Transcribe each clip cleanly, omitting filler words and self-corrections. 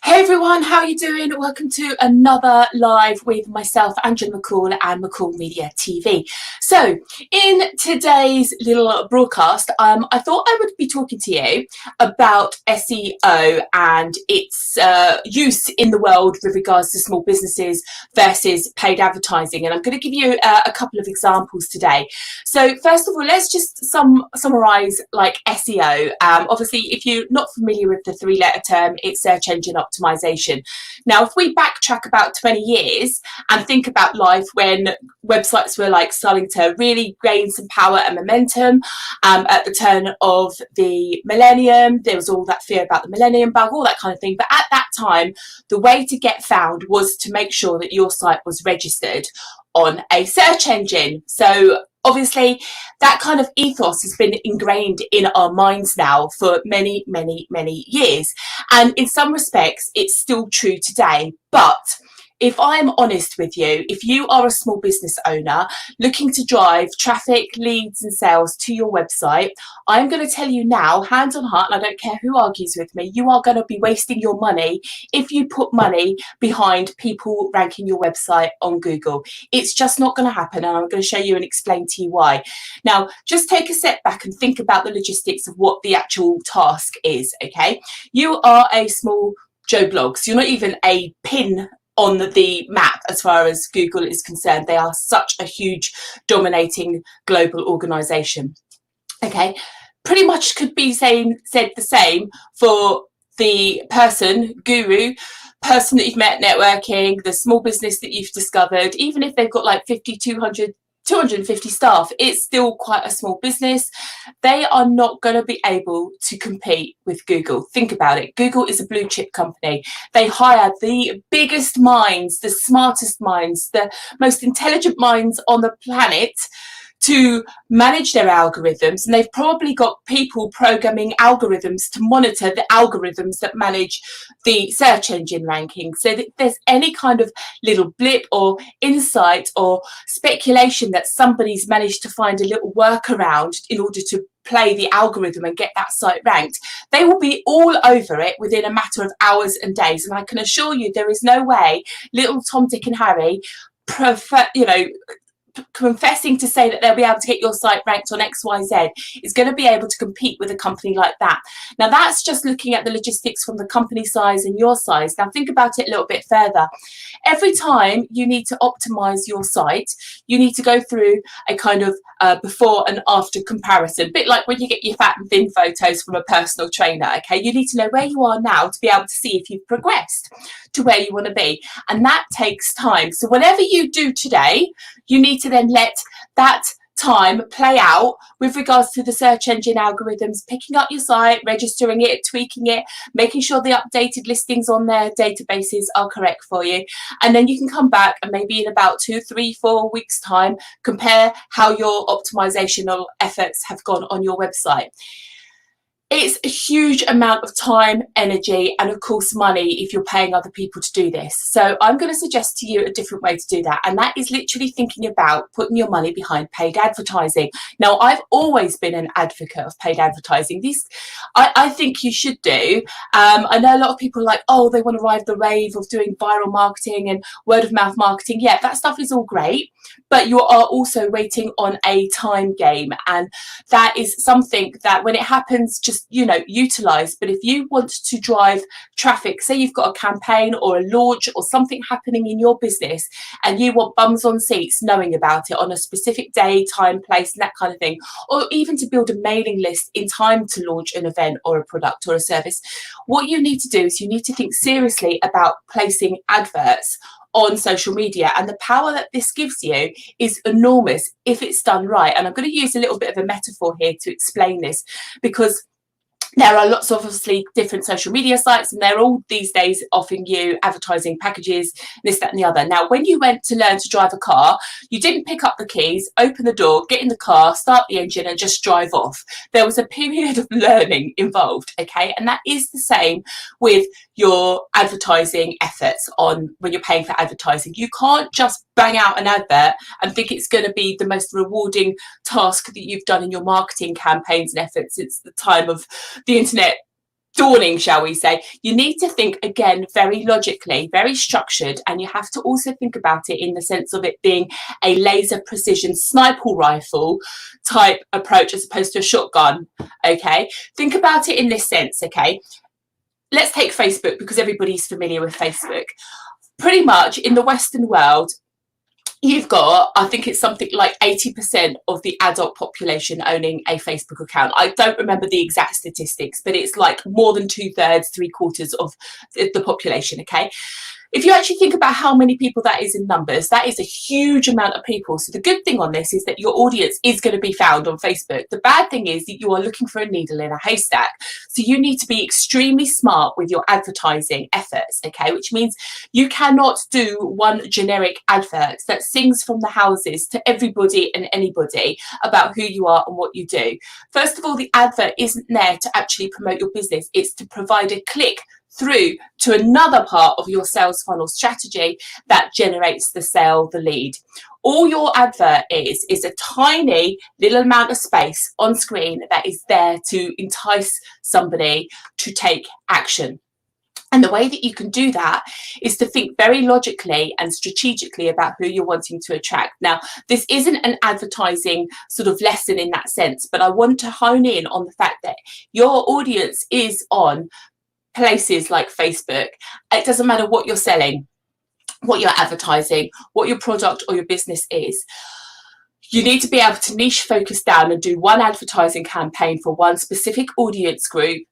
Hey everyone, how are you doing? Welcome to another live with myself, Angela McCall, and McCall Media TV. So, in today's little broadcast, I thought I would be talking to you about SEO and its use in the world with regards to small businesses versus paid advertising. And I'm going to give you a couple of examples today. So, first of all, let's just summarize like SEO. Obviously, if you're not familiar with the three-letter term, it's search engine optimization. Now, if we backtrack about 20 years and think about life when websites were like starting to really gain some power and momentum at the turn of the millennium, there was all that fear about the millennium bug, all that kind of thing. But at that time, the way to get found was to make sure that your site was registered on a search engine. So obviously that kind of ethos has been ingrained in our minds now for many years, and in some respects it's still true today. But if I'm honest with you, if you are a small business owner looking to drive traffic, leads and sales to your website, I'm going to tell you now, hand on heart, and I don't care who argues with me, you are going to be wasting your money if you put money behind people ranking your website on Google. It's just not going to happen, and I'm going to show you and explain to you why. Now, just take a step back and think about the logistics of what the actual task is, okay? You are a small Joe Blogs. You're not even a pin on the map as far as Google is concerned. They are such a huge, dominating global organization. Okay, pretty much could be said the same for the guru person that you've met networking, the small business that you've discovered. Even if they've got like 50, 250 staff, it's still quite a small business. They are not going to be able to compete with Google. Think about it. Google is a blue chip company. They hire the biggest minds, the smartest minds, the most intelligent minds on the planet to manage their algorithms, and they've probably got people programming algorithms to monitor the algorithms that manage the search engine ranking. So that if there's any kind of little blip or insight or speculation that somebody's managed to find a little workaround in order to play the algorithm and get that site ranked, they will be all over it within a matter of hours and days. And I can assure you there is no way little Tom, Dick and Harry confessing to say that they'll be able to get your site ranked on XYZ is going to be able to compete with a company like that. Now, that's just looking at the logistics from the company size and your size. Now, think about it a little bit further. Every time you need to optimize your site, you need to go through a kind of before and after comparison, a bit like when you get your fat and thin photos from a personal trainer. Okay, you need to know where you are now to be able to see if you've progressed to where you want to be, and that takes time. So whatever you do today, you need to then let that time play out with regards to the search engine algorithms, picking up your site, registering it, tweaking it, making sure the updated listings on their databases are correct for you. And then you can come back and maybe in about 2, 3, 4 weeks time, compare how your optimizational efforts have gone on your website. It's a huge amount of time, energy, and of course money if you're paying other people to do this. So I'm going to suggest to you a different way to do that, and that is literally thinking about putting your money behind paid advertising. Now, I've always been an advocate of paid advertising. I think you should do. I know a lot of people are like, oh, they want to ride the wave of doing viral marketing and word of mouth marketing. Yeah, that stuff is all great, but you are also waiting on a time game, and that is something that when it happens, just utilize. But if you want to drive traffic, say you've got a campaign or a launch or something happening in your business and you want bums on seats knowing about it on a specific day, time, place and that kind of thing, or even to build a mailing list in time to launch an event or a product or a service, what you need to do is you need to think seriously about placing adverts on social media, and the power that this gives you is enormous if it's done right. And I'm going to use a little bit of a metaphor here to explain this, because there are lots of obviously different social media sites, and they're all these days offering you advertising packages, this, that and the other. Now, when you went to learn to drive a car, you didn't pick up the keys, open the door, get in the car, start the engine and just drive off. There was a period of learning involved, okay? And that is the same with your advertising efforts on when you're paying for advertising. You can't just bang out an advert and think it's going to be the most rewarding task that you've done in your marketing campaigns and efforts since the time of the internet dawning, shall we say, you need to think again very logically, very structured, and you have to also think about it in the sense of it being a laser precision sniper rifle type approach as opposed to a shotgun. Okay, think about it in this sense. Okay, let's take Facebook, because everybody's familiar with Facebook. Pretty much in the Western world, you've got, I think it's something like 80% of the adult population owning a Facebook account. I don't remember the exact statistics, but it's like more than 2/3, 3/4 of the population, okay? If you actually think about how many people that is in numbers, that is a huge amount of people. So the good thing on this is that your audience is going to be found on Facebook. The bad thing is that you are looking for a needle in a haystack. So you need to be extremely smart with your advertising efforts, okay? Which means you cannot do one generic advert that sings from the houses to everybody and anybody about who you are and what you do. First of all, the advert isn't there to actually promote your business. It's to provide a click through to another part of your sales funnel strategy that generates the sale, the lead. All your advert is a tiny little amount of space on screen that is there to entice somebody to take action. And the way that you can do that is to think very logically and strategically about who you're wanting to attract. Now, this isn't an advertising sort of lesson in that sense, but I want to hone in on the fact that your audience is on places like Facebook. It doesn't matter what you're selling, what you're advertising, what your product or your business is. You need to be able to niche focus down and do one advertising campaign for one specific audience group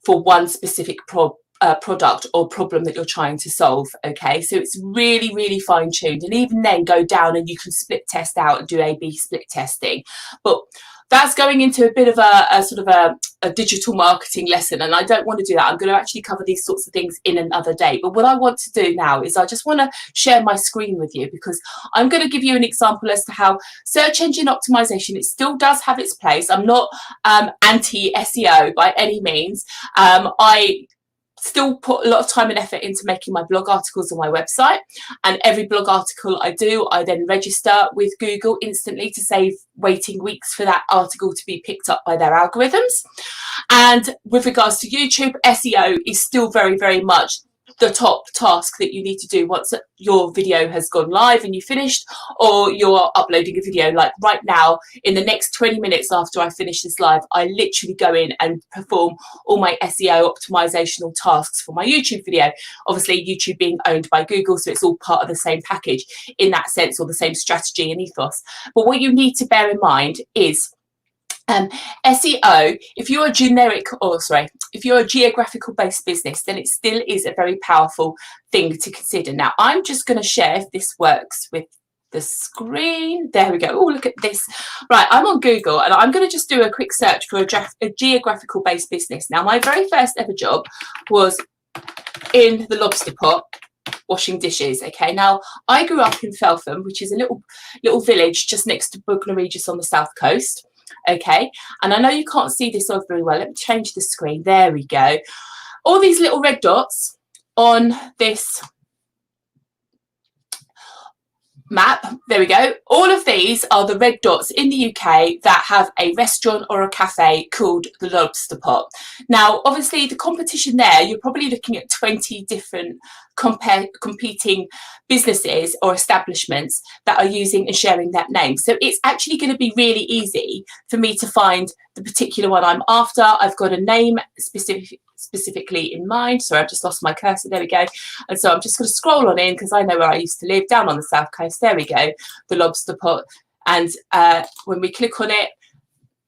for one specific product or problem that you're trying to solve. Okay, so it's really, really fine-tuned, and even then go down and you can split test out and do A/B split testing. But that's going into a bit of a sort of a digital marketing lesson, and I don't want to do that. I'm going to actually cover these sorts of things in another day. But what I want to do now is I just want to share my screen with you, because I'm going to give you an example as to how search engine optimization, it still does have its place. I'm not anti-SEO by any means. I still put a lot of time and effort into making my blog articles on my website, and every blog article I do, I then register with Google instantly to save waiting weeks for that article to be picked up by their algorithms. And with regards to YouTube, SEO is still very, very much the top task that you need to do once your video has gone live and you finished, or you're uploading a video. Like right now, in the next 20 minutes after I finish this live, I literally go in and perform all my SEO optimizational tasks for my YouTube video. Obviously, YouTube being owned by Google, so it's all part of the same package in that sense, or the same strategy and ethos. But what you need to bear in mind is SEO, if you're a if you're a geographical based business, then it still is a very powerful thing to consider. Now, I'm just going to share if this works with the screen. There we go. Oh, look at this. Right, I'm on Google, and I'm going to just do a quick search for a geographical based business. Now, my very first ever job was in the lobster pot, washing dishes. Okay, now I grew up in Feltham, which is a little village just next to Bognor Regis on the south coast. Okay, and I know you can't see this all very well. Let me change the screen. There we go. All these little red dots on this map, there we go. All of these are the red dots in the UK that have a restaurant or a cafe called the Lobster Pot. Now, obviously, the competition there, you're probably looking at 20 different competing businesses or establishments that are using and sharing that name. So it's actually going to be really easy for me to find the particular one I'm after. I've got a name specifically in mind. Sorry, I've just lost my cursor. There we go. And so I'm just going to scroll on in, because I know where I used to live, down on the south coast. There we go, the Lobster Pot. And when we click on it,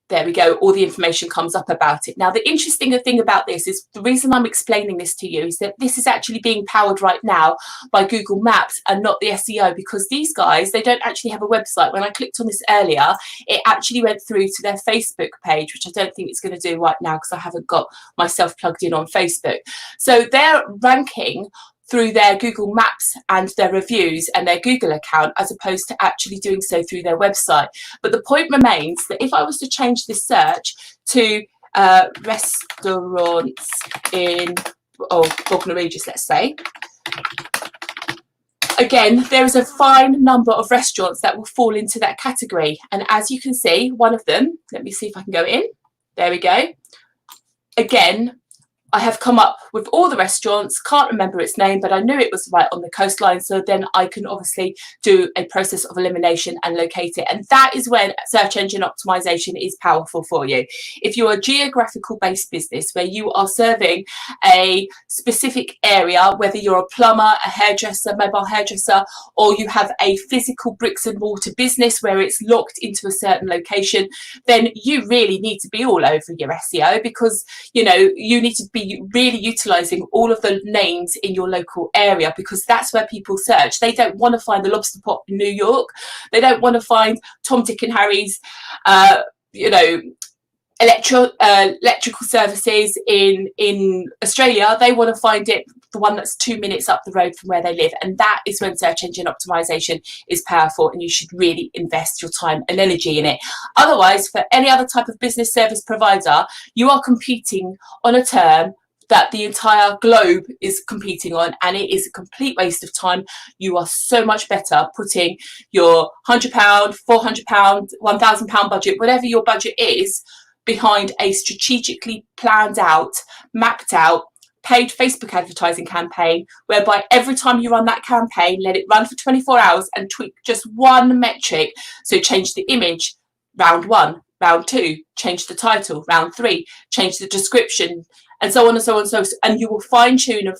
there we go, all the information comes up about it. Now, the interesting thing about this is, the reason I'm explaining this to you is that this is actually being powered right now by Google Maps and not the SEO, because these guys, they don't actually have a website. When I clicked on this earlier, it actually went through to their Facebook page, which I don't think it's going to do right now because I haven't got myself plugged in on Facebook. So they're ranking through their Google Maps and their reviews and their Google account, as opposed to actually doing so through their website. But the point remains that if I was to change this search to restaurants in Bognor Regis, let's say, again, there is a fine number of restaurants that will fall into that category. And as you can see, one of them, let me see if I can go in. There we go. Again, I have come up with all the restaurants, can't remember its name, but I knew it was right on the coastline. So then I can obviously do a process of elimination and locate it. And that is when search engine optimization is powerful for you. If you're a geographical based business where you are serving a specific area, whether you're a plumber, a hairdresser, mobile hairdresser, or you have a physical bricks and mortar business where it's locked into a certain location, then you really need to be all over your SEO, because you know you need to be really utilizing all of the names in your local area, because that's where people search. They don't want to find the lobster pot in New York. They don't want to find Tom, Dick and Harry's you know, electrical services in Australia. They want to find it, the one that's 2 minutes up the road from where they live. And that is when search engine optimization is powerful, and you should really invest your time and energy in it. Otherwise, for any other type of business service provider, you are competing on a term that the entire globe is competing on, and it is a complete waste of time. You are so much better putting your £100, £400, £1,000 budget, whatever your budget is, behind a strategically planned out, mapped out, paid Facebook advertising campaign, whereby every time you run that campaign, let it run for 24 hours and tweak just one metric. So change the image, round 1, round 2, change the title, round 3, change the description, and so on and so on and so on. And you will fine tune and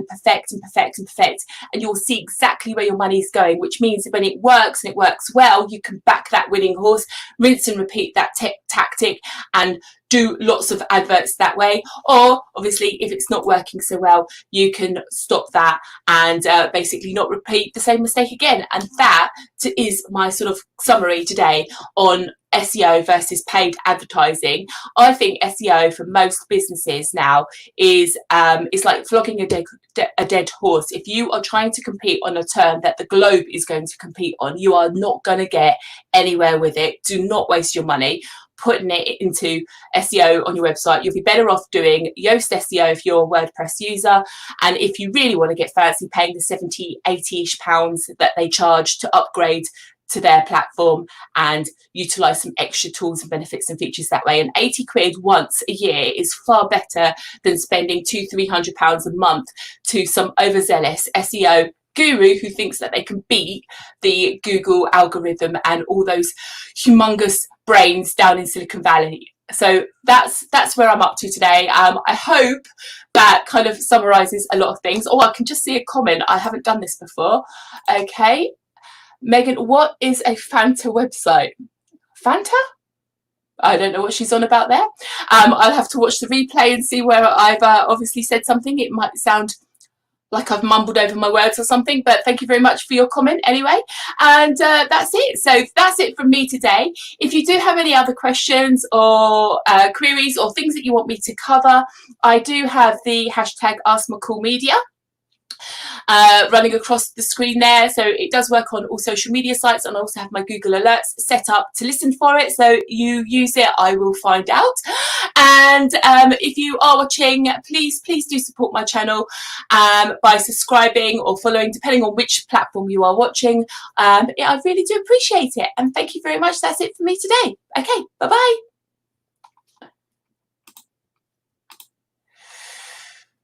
perfect and perfect and perfect, and you will see exactly where your money is going, which means when it works and it works well, you can back that winning horse, rinse and repeat that tactic, and do lots of adverts that way. Or obviously, if it's not working so well, you can stop that and basically not repeat the same mistake again. And that is my sort of summary today on SEO versus paid advertising. I think SEO for most businesses now is like flogging a dead horse. If you are trying to compete on a term that the globe is going to compete on, you are not going to get anywhere with it. Do not waste your money putting it into SEO on your website. You'll be better off doing Yoast SEO if you're a WordPress user, and if you really want to get fancy, paying the 70, 80-ish pounds that they charge to upgrade to their platform and utilize some extra tools and benefits and features that way. And 80 quid once a year is far better than spending £200-300 a month to some overzealous SEO guru who thinks that they can beat the Google algorithm and all those humongous brains down in Silicon Valley. So that's where I'm up to today. I hope that kind of summarizes a lot of things. Oh, I can just see a comment. I haven't done this before. Okay. Megan, what is a Fanta website? Fanta? I don't know what she's on about there. I'll have to watch the replay and see where I've obviously said something. It might sound like I've mumbled over my words or something, but thank you very much for your comment anyway. And that's it. So that's it from me today. If you do have any other questions or queries or things that you want me to cover, I do have the hashtag AskMcCallMedia running across the screen there. So it does work on all social media sites, and I also have my Google alerts set up to listen for it. So you use it, I will find out. And if you are watching, please do support my channel by subscribing or following, depending on which platform you are watching. I really do appreciate it. And thank you very much. That's it for me today. Okay, bye-bye.